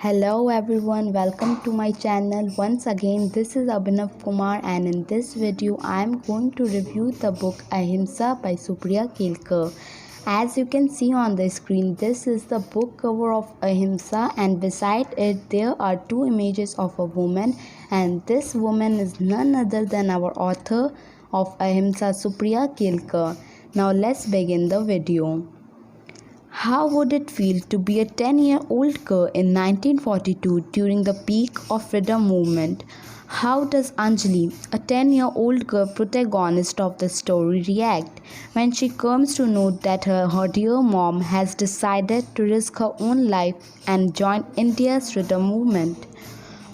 Hello everyone, welcome to my channel. Once again, this is Abhinav Kumar, and in this video I am going to review the book Ahimsa by Supriya Kelkar. As you can see on the screen, this is the book cover of Ahimsa, and beside it there are two images of a woman, and this woman is none other than our author of Ahimsa, Supriya Kelkar. Now let's begin the video. How would it feel to be a 10-year-old girl in 1942 during the peak of freedom movement? How does Anjali, a 10-year-old girl protagonist of the story, react when she comes to know that her dear mom has decided to risk her own life and join India's freedom movement?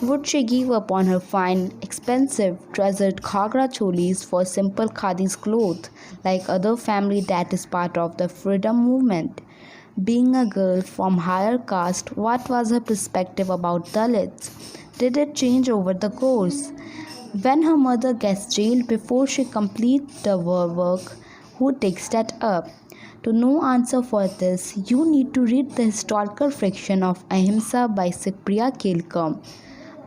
Would she give up on her fine, expensive, treasured Ghagra cholis for simple khadi's clothes like other family that is part of the freedom movement? Being a girl from higher caste, what was her perspective about Dalits? Did it change over the course? When her mother gets jailed before she completes the work, who takes that up? To know answer for this, you need to read the historical fiction of Ahimsa by Supriya Kelkar.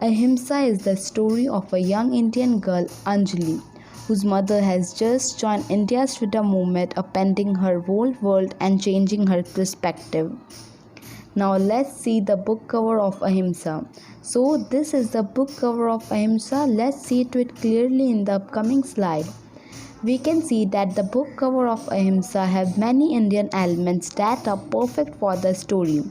Ahimsa is the story of a young Indian girl, Anjali, whose mother has just joined India's freedom movement, upending her whole world and changing her perspective. Now let's see the book cover of Ahimsa. So this is the book cover of Ahimsa. Let's see to it clearly in the upcoming slide. We can see that the book cover of Ahimsa have many Indian elements that are perfect for the story.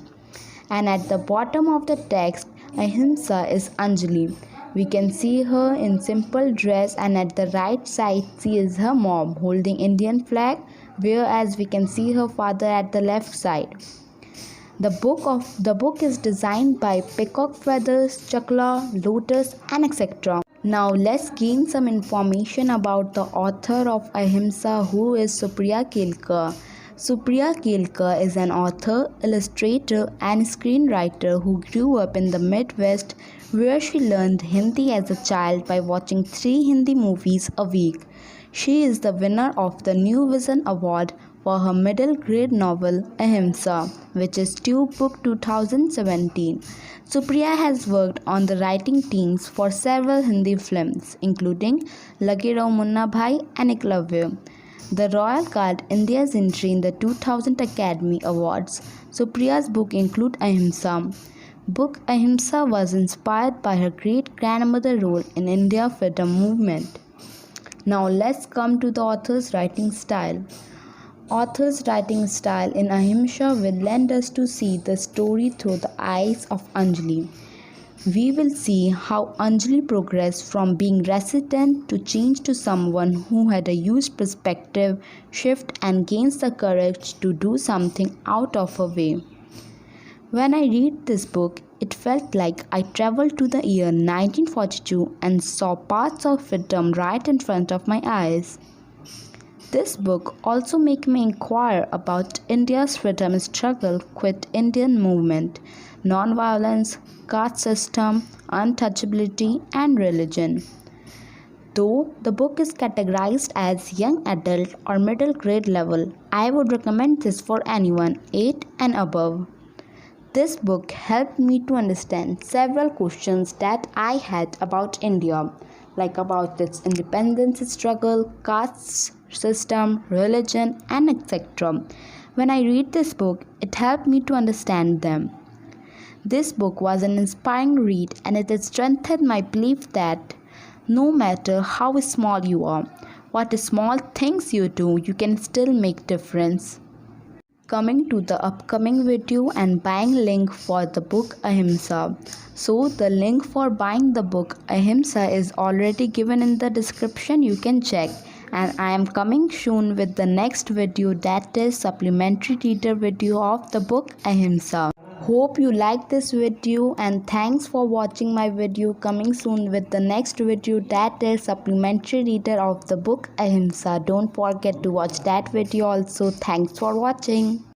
And at the bottom of the text, Ahimsa is Anjali. We can see her in simple dress, and at the right side she is her mom holding Indian flag, whereas we can see her father at the left side. The book is designed by peacock feathers, chakla, lotus and etc. Now let's gain some information about the author of Ahimsa, who is Supriya Kelkar. Supriya Kelkar is an author, illustrator and screenwriter who grew up in the Midwest, where she learned Hindi as a child by watching 3 Hindi movies a week. She is the winner of the New Vision Award for her middle grade novel Ahimsa, which is Tube Book 2017. Supriya has worked on the writing teams for several Hindi films, including Lage Raho Munna Bhai and Eklavya. The Royal Guard India's entry in the 2000 Academy Awards. Supriya's book include Ahimsa. Book Ahimsa was inspired by her great-grandmother's role in India freedom movement. Now let's come to the author's writing style. Author's writing style in Ahimsa will lend us to see the story through the eyes of Anjali. We will see how Anjali progressed from being resident to change to someone who had a huge perspective shift and gains the courage to do something out of her way. When I read this book, it felt like I traveled to the year 1942 and saw parts of freedom right in front of my eyes. This book also makes me inquire about India's freedom struggle, quit Indian movement, non-violence, caste system, untouchability and religion. Though the book is categorized as young adult or middle grade level, I would recommend this for anyone 8 and above. This book helped me to understand several questions that I had about India, like about its independence struggle, caste system, religion and etc. When I read this book, it helped me to understand them. This book was an inspiring read, and it strengthened my belief that no matter how small you are, what small things you do, you can still make difference. Coming to the upcoming video and buying link for the book Ahimsa. So the link for buying the book Ahimsa is already given in the description, you can check. And I am coming soon with the next video, that is supplementary reader video of the book Ahimsa. Hope you like this video, and thanks for watching my video. Coming soon with the next video, that is supplementary reader of the book Ahimsa. Don't forget to watch that video also. Thanks for watching.